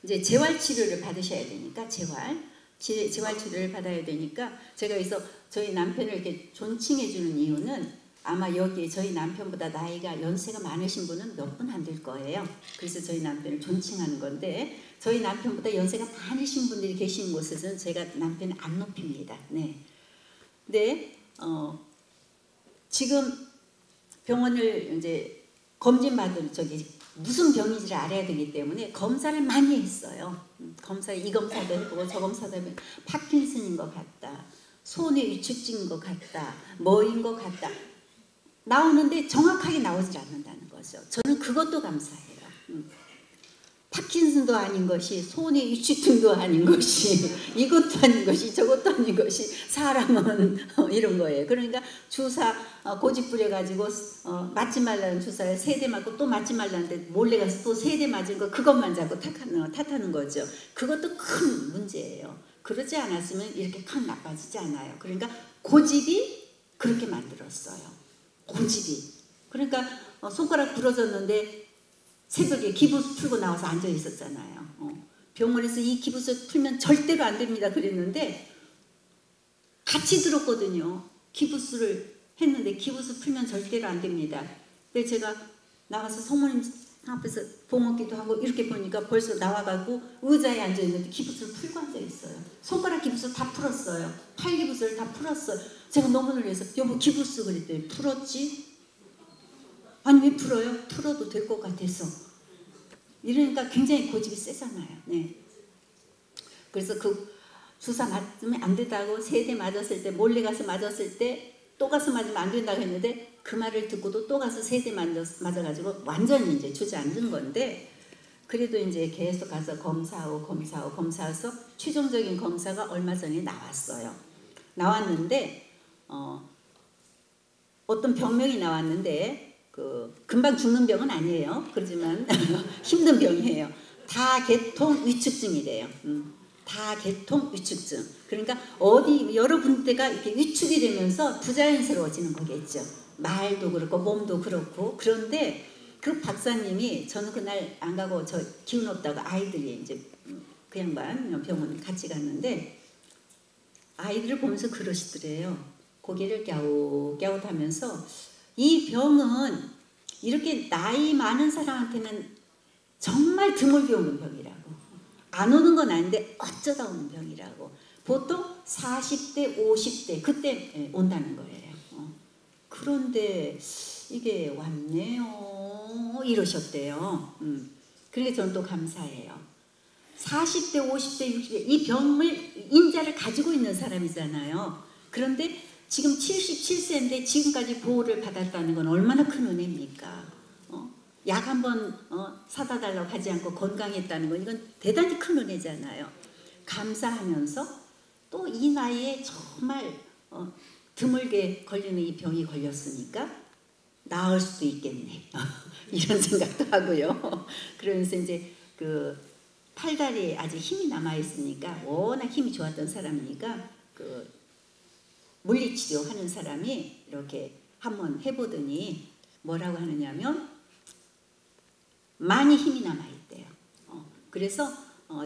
이제 재활치료를 받으셔야 되니까 재활치료를 받아야 되니까 제가 여기서 저희 남편을 이렇게 존칭해 주는 이유는 아마 여기 저희 남편보다 나이가 연세가 많으신 분은 몇 분 안 될 거예요. 그래서 저희 남편을 존칭하는 건데 저희 남편보다 연세가 많으신 분들이 계시는 곳에서는 제가 남편을 안 높입니다. 네. 근데 지금 병원을 이제 검진받을 무슨 병인지를 알아야 되기 때문에 검사를 많이 했어요. 이 검사도 해보고 저 검사도 해보고 파킨슨인 것 같다. 손의 위축증인 것 같다. 뭐인 것 같다. 나오는데 정확하게 나오질 않는다는 거죠. 저는 그것도 감사해요. 파킨슨도 아닌 것이 손의 위축증도 아닌 것이 이것도 아닌 것이 저것도 아닌 것이 사람은 이런 거예요. 그러니까 주사 고집 부려가지고 맞지 말라는 주사를 3대 맞고 또 맞지 말라는데 몰래 가서 또 3대 맞은 거 그것만 자꾸 탓하는 거죠. 그것도 큰 문제예요. 그러지 않았으면 이렇게 큰 나빠지지 않아요. 그러니까 고집이 그렇게 만들었어요. 고집이. 그러니까 손가락 부러졌는데 새벽에 기부스 풀고 나와서 앉아 있었잖아요. 병원에서 이 기부스 풀면 절대로 안 됩니다 그랬는데 같이 들었거든요. 기부스를 했는데 기부스 풀면 절대로 안 됩니다. 근데 제가 나가서 성모님 앞에서 봉헌기도 하고 이렇게 보니까 벌써 나와가지고 의자에 앉아 있는데 기부스를 풀고 앉아 있어요. 손가락 기부스 다 풀었어요. 팔 기부스를 다 풀었어요. 제가 너무 놀라서 여보 기부스 그랬더니 풀었지? 아니 왜 풀어요? 풀어도 될 것 같아서. 이러니까 굉장히 고집이 세잖아요. 네. 그래서 그 주사 맞으면 안 된다고 3대 맞았을 때 몰래 가서 맞았을 때 또 가서 맞으면 안 된다고 했는데 그 말을 듣고도 또 가서 3대 맞아가지고 완전히 이제 주저앉은 건데 그래도 이제 계속 가서 검사해서 최종적인 검사가 얼마 전에 나왔어요. 나왔는데 어떤 병명이 나왔는데 금방 죽는 병은 아니에요. 그렇지만 힘든 병이에요. 다계통 위축증이래요. 다계통 위축증. 그러니까 어디 여러 군데가 이렇게 위축이 되면서 부자연스러워지는 거겠죠. 말도 그렇고 몸도 그렇고. 그런데 그 박사님이 저는 그날 안 가고 저 기운 없다고 아이들이 이제 그 양반 병원 같이 갔는데 아이들을 보면서 그러시더래요. 고개를 갸웃갸웃하면서 이 병은 이렇게 나이 많은 사람한테는 정말 드물게 오는 병이라고. 안 오는 건 아닌데 어쩌다 오는 병이라고. 보통 40대 50대 그때 온다는 거예요. 그런데 이게 왔네요 이러셨대요. 그러니까 저는 또 감사해요. 40대 50대 60대 이 병을 인자를 가지고 있는 사람이잖아요. 그런데 지금 77세인데 지금까지 보호를 받았다는 건 얼마나 큰 은혜입니까? 약 한 번 사다 달라고 하지 않고 건강했다는 건 이건 대단히 큰 은혜잖아요. 감사하면서 또 이 나이에 정말 드물게 걸리는 이 병이 걸렸으니까 나을 수도 있겠네. 이런 생각도 하고요. 그러면서 이제 그 팔다리에 아직 힘이 남아있으니까 워낙 힘이 좋았던 사람이니까 그 물리치료 하는 사람이 이렇게 한번 해보더니 뭐라고 하느냐면 많이 힘이 남아있대요. 그래서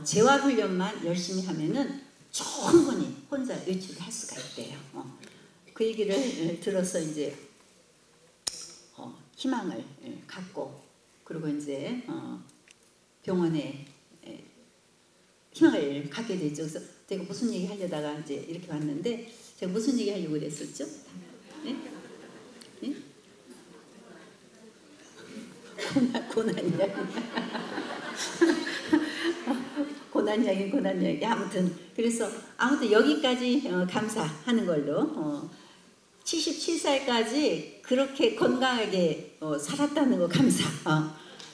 재활훈련만 열심히 하면은 충분히 혼자 외출을 할 수가 있대요. 그 얘기를 들어서 이제 희망을 갖고 그리고 이제 병원에 희망을 갖게 됐죠. 그래서 제가 무슨 얘기 하려다가 이제 이렇게 왔는데 제가 무슨 얘기 하려고 그랬었죠? 네? 네? 고난 이야기. 고난 이야기. 아무튼 그래서 여기까지 감사하는 걸로 77살까지 그렇게 건강하게 살았다는 거 감사.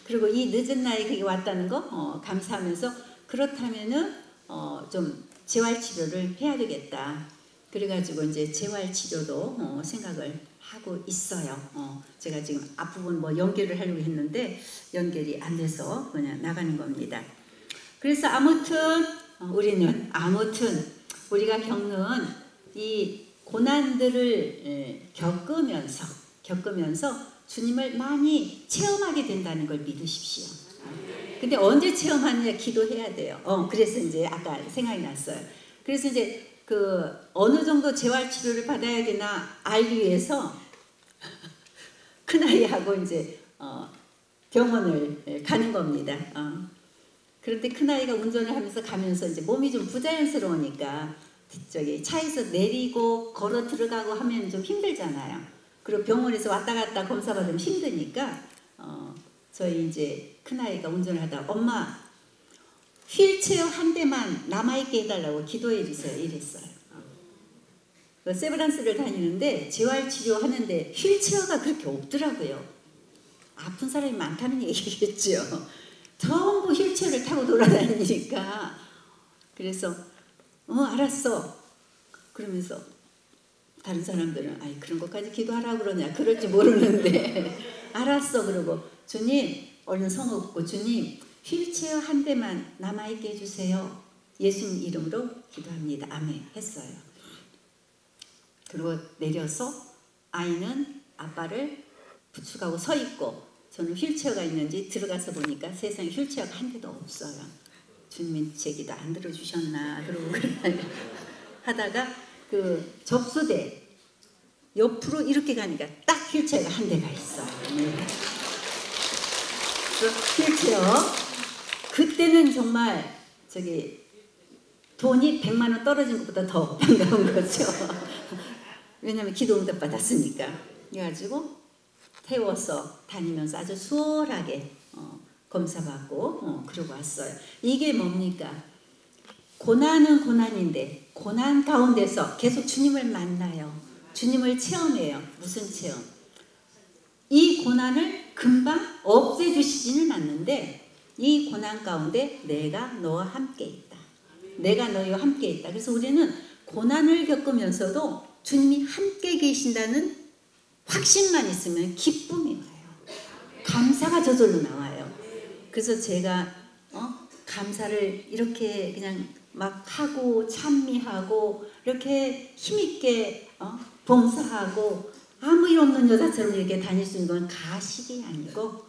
그리고 이 늦은 나이에 그게 왔다는 거 감사하면서 그렇다면은 좀 재활치료를 해야 되겠다. 그래가지고 이제 재활치료도 생각을 하고 있어요. 제가 지금 앞부분 뭐 연결을 하려고 했는데 연결이 안 돼서 그냥 나가는 겁니다. 그래서 아무튼 우리가 겪는 이 고난들을 겪으면서 주님을 많이 체험하게 된다는 걸 믿으십시오. 근데 언제 체험하느냐 기도해야 돼요. 그래서 이제 아까 생각이 났어요. 그래서 이제 그 어느 정도 재활치료를 받아야 되나 알기 위해서 큰아이하고 이제 병원을 가는 겁니다. 그런데 큰아이가 운전을 하면서 가면서 이제 몸이 좀 부자연스러우니까 저기 차에서 내리고 걸어 들어가고 하면 좀 힘들잖아요. 그리고 병원에서 왔다 갔다 검사 받으면 힘드니까 저희 이제 큰아이가 운전을 하다가 엄마 휠체어 한 대만 남아있게 해달라고 기도해 주세요 이랬어요. 세브란스를 다니는데 재활치료 하는데 휠체어가 그렇게 없더라고요. 아픈 사람이 많다는 얘기겠죠. 전부 휠체어를 타고 돌아다니니까. 그래서 알았어 그러면서 다른 사람들은 아이 그런 것까지 기도하라고 그러냐 그럴지 모르는데 알았어 그러고 주님 얼른 성을 붓고 주님 휠체어 한 대만 남아있게 해주세요. 예수님 이름으로 기도합니다. 아멘 했어요. 그리고 내려서 아이는 아빠를 부축하고 서 있고 저는 휠체어가 있는지 들어가서 보니까 세상에 휠체어가 한 대도 없어요. 주님은 제 기도 안 들어주셨나 그러고 하다가 그 접수대 옆으로 이렇게 가니까 딱 휠체어가 한 대가 있어요. 휠체어 그때는 정말 저기 돈이 100만 원 떨어진 것보다 더 반가운 거죠. 왜냐하면 기도 응답 받았으니까. 그래가지고 태워서 다니면서 아주 수월하게 검사받고 그러고 왔어요. 이게 뭡니까? 고난은 고난인데 고난 가운데서 계속 주님을 만나요. 주님을 체험해요. 무슨 체험? 이 고난을 금방 없애주시지는 않는데 이 고난 가운데 내가 너와 함께 있다. 내가 너희와 함께 있다. 그래서 우리는 고난을 겪으면서도 주님이 함께 계신다는 확신만 있으면 기쁨이 와요. 감사가 저절로 나와요. 그래서 제가 감사를 이렇게 그냥 막 하고 찬미하고 이렇게 힘있게 봉사하고 아무 일 없는 여자처럼 이렇게 다닐 수 있는 건 가식이 아니고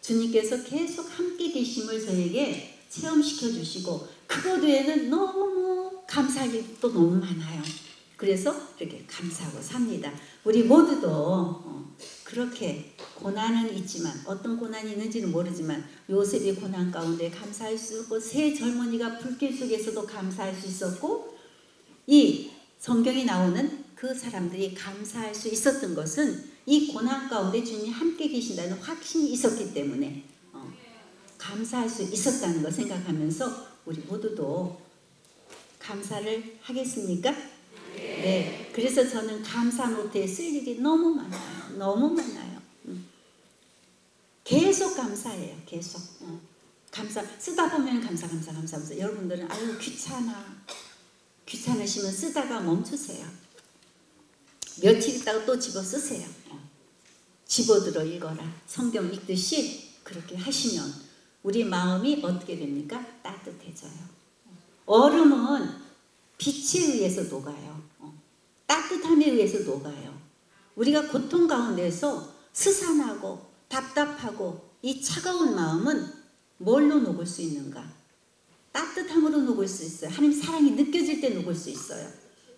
주님께서 계속 함께 계심을 저에게 체험시켜 주시고 그것 외에는 너무 감사할 일이 또 너무 많아요. 그래서 이렇게 감사하고 삽니다. 우리 모두도 그렇게 고난은 있지만 어떤 고난이 있는지는 모르지만 요셉이 고난 가운데 감사할 수 있고 세 젊은이가 불길 속에서도 감사할 수 있었고 이 성경에 나오는 그 사람들이 감사할 수 있었던 것은 이 고난 가운데 주님이 함께 계신다는 확신이 있었기 때문에 감사할 수 있었다는 걸 생각하면서 우리 모두도 감사를 하겠습니까? 네. 그래서 저는 감사 노트에 쓸 일이 너무 많아요. 너무 많아요. 계속 감사해요. 계속. 감사. 쓰다 보면 감사. 여러분들은 아유 귀찮으시면 쓰다가 멈추세요. 며칠 있다가 또 집어 쓰세요. 집어들어 읽어라. 성경 읽듯이 그렇게 하시면 우리 마음이 어떻게 됩니까? 따뜻해져요. 얼음은 빛에 의해서 녹아요. 따뜻함에 의해서 녹아요. 우리가 고통 가운데서 스산하고 답답하고 이 차가운 마음은 뭘로 녹을 수 있는가? 따뜻함으로 녹을 수 있어요. 하나님 사랑이 느껴질 때 녹을 수 있어요.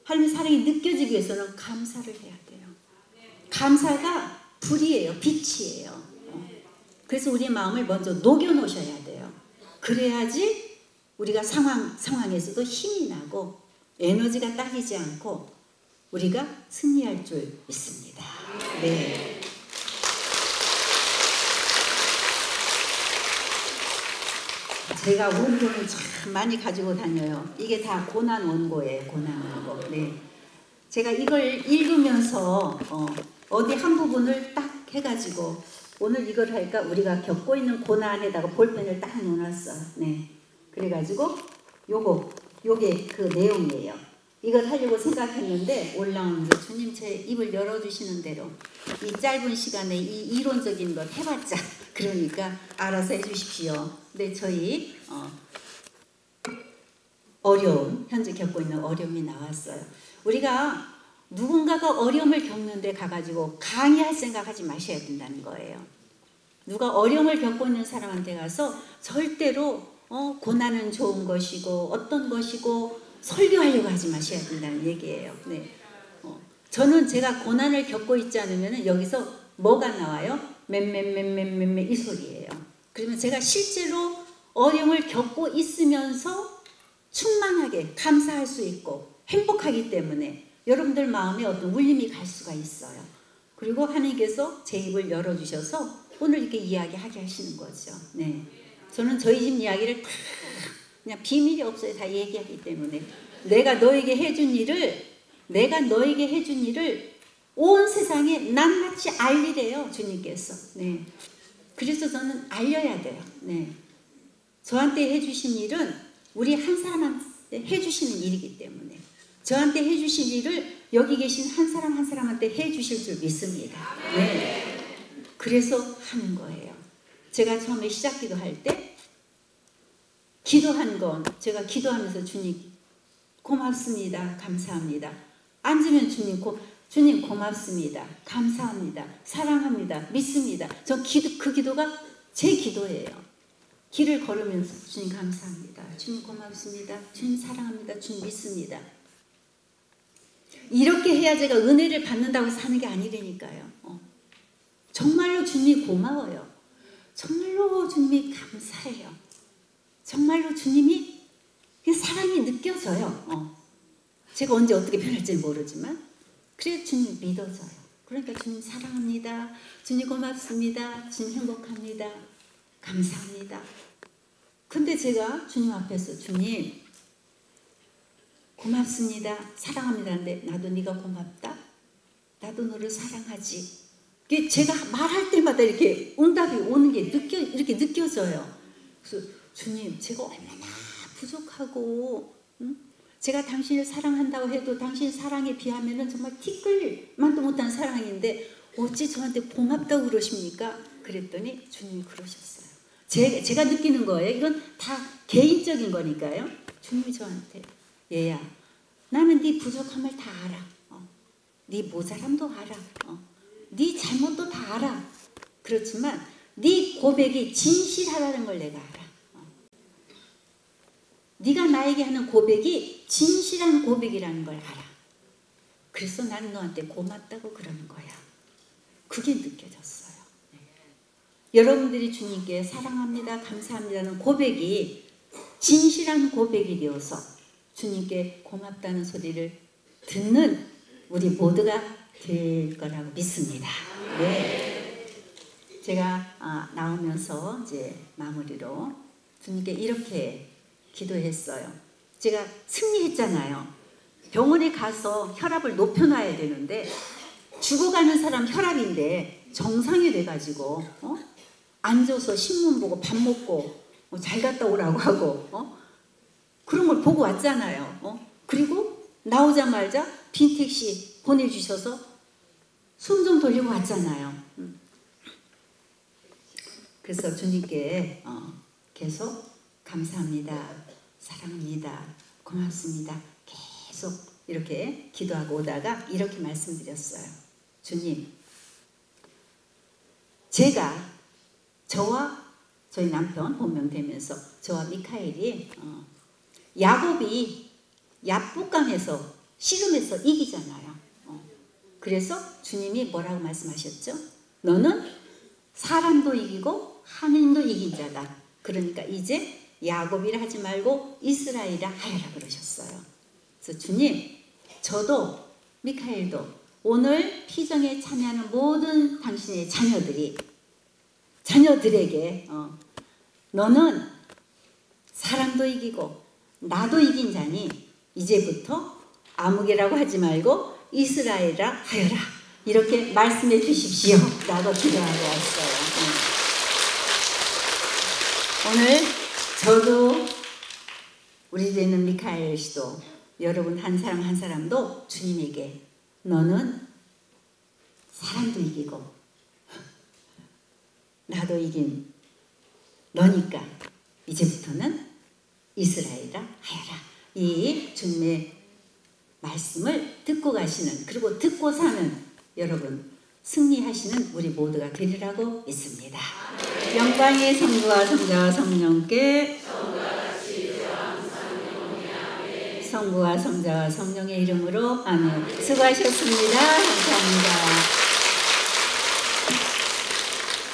하나님 사랑이 느껴지기 위해서는 감사를 해야 돼요. 감사가 불이에요. 빛이에요. 그래서 우리 마음을 먼저 녹여 놓으셔야 돼요. 그래야지 우리가 상황에서도 힘이 나고 에너지가 딸리지 않고 우리가 승리할 줄 믿습니다. 네. 제가 원고를 참 많이 가지고 다녀요. 이게 다 고난 원고예요. 고난 원고. 네. 제가 이걸 읽으면서 어디 한 부분을 딱 해가지고 오늘 이걸 하니까 우리가 겪고 있는 고난에다가 볼펜을 딱 놓았어요. 네. 그래가지고 요게 그 내용이에요. 이걸 하려고 생각했는데 올라오면서 주님 제 입을 열어주시는 대로 이 짧은 시간에 이 이론적인 것 해봤자 그러니까 알아서 해주십시오. 근데 저희 어려움, 현재 겪고 있는 어려움이 나왔어요. 우리가 누군가가 어려움을 겪는데 가가지고 강의할 생각하지 마셔야 된다는 거예요. 누가 어려움을 겪고 있는 사람한테 가서 절대로 고난은 좋은 것이고 어떤 것이고 설교하려고 하지 마셔야 된다는 얘기예요. 네. 저는 제가 고난을 겪고 있지 않으면 여기서 뭐가 나와요? 맴 이 소리예요. 그러면 제가 실제로 어려움을 겪고 있으면서 충만하게 감사할 수 있고 행복하기 때문에 여러분들 마음에 어떤 울림이 갈 수가 있어요. 그리고 하나님께서 제 입을 열어주셔서 오늘 이렇게 이야기하게 하시는 거죠. 네. 저는 저희 집 이야기를 다 그냥 비밀이 없어요. 다 얘기하기 때문에 내가 너에게 해준 일을 온 세상에 낱낱이 알리래요. 주님께서. 네. 그래서 저는 알려야 돼요. 네. 저한테 해주신 일은 우리 한 사람한테 해주시는 일이기 때문에 저한테 해주신 일을 여기 계신 한 사람한테 해주실 줄 믿습니다. 네. 그래서 하는 거예요. 제가 처음에 시작 기도할 때 기도한 건 제가 기도하면서 주님 고맙습니다. 감사합니다. 앉으면 주님 고맙습니다. 감사합니다. 사랑합니다. 믿습니다. 저 그 기도가 제 기도예요. 길을 걸으면서 주님 감사합니다. 주님 고맙습니다. 주님 사랑합니다. 주님 믿습니다. 이렇게 해야 제가 은혜를 받는다고 사는 게 아니라니까요. 정말로 주님이 고마워요. 정말로 주님이 감사해요. 정말로 주님이 사랑이 느껴져요. 제가 언제 어떻게 변할지는 모르지만 그래서 주님 믿어져요. 그러니까 주님 사랑합니다. 주님 고맙습니다. 주님 행복합니다. 감사합니다. 근데 제가 주님 앞에서 주님 고맙습니다. 사랑합니다. 근데 나도 네가 고맙다. 나도 너를 사랑하지. 제가 말할 때마다 이렇게 응답이 오는 게 이렇게 느껴져요. 그래서 주님 제가 얼마나 부족하고 제가 당신을 사랑한다고 해도 당신 사랑에 비하면 정말 티끌만도 못한 사랑인데 어찌 저한테 고맙다고 그러십니까? 그랬더니 주님이 그러셨어요. 제가 느끼는 거예요. 이건 다 개인적인 거니까요. 주님이 저한테 얘야, 나는 네 부족함을 다 알아. 네 모자람도 알아. 네 잘못도 다 알아. 그렇지만 네 고백이 진실하다는 걸 내가 알아. 네가 나에게 하는 고백이 진실한 고백이라는 걸 알아. 그래서 나는 너한테 고맙다고 그러는 거야. 그게 느껴졌어요. 여러분들이 주님께 사랑합니다, 감사합니다는 고백이 진실한 고백이 되어서 주님께 고맙다는 소리를 듣는 우리 모두가 될 거라고 믿습니다. 네. 제가 나오면서 이제 마무리로 주님께 이렇게 기도했어요. 제가 승리했잖아요. 병원에 가서 혈압을 높여놔야 되는데 죽어가는 사람 혈압인데 정상이 돼가지고 앉아서 신문 보고 밥 먹고 잘 갔다 오라고 하고 그런 걸 보고 왔잖아요. 그리고 나오자마자 빈 택시 보내주셔서 숨 좀 돌리고 왔잖아요. 그래서 주님께 계속 감사합니다, 사랑합니다, 고맙습니다 계속 이렇게 기도하고 오다가 이렇게 말씀드렸어요. 주님, 제가 저와 저희 남편 본명되면서 저와 미카엘이 야곱이 야복강에서 씨름해서 이기잖아요. 그래서 주님이 뭐라고 말씀하셨죠? 너는 사람도 이기고 하느님도 이긴 자다. 그러니까 이제 야곱이라 하지 말고 이스라엘이라 하여라 그러셨어요. 그래서 주님, 저도 미카엘도 오늘 피정에 참여하는 모든 당신의 자녀들에게 너는 사람도 이기고 나도 이긴 자니 이제부터 아무개라고 하지 말고 이스라엘이라 하여라 이렇게 말씀해 주십시오 라고 기도하고 왔어요. 오늘 저도 우리 집에 있는 미카엘 씨도 여러분 한 사람 한 사람도 주님에게 너는 사람도 이기고 나도 이긴 너니까 이제부터는 이스라엘이라 하여라. 이 주님의 말씀을 듣고 가시는 그리고 듣고 사는 여러분 승리하시는 우리 모두가 되리라고 믿습니다. 영광의 성부와 성자와 성령께 성부와 성자와 성령의 이름으로 아멘. 수고하셨습니다. 감사합니다.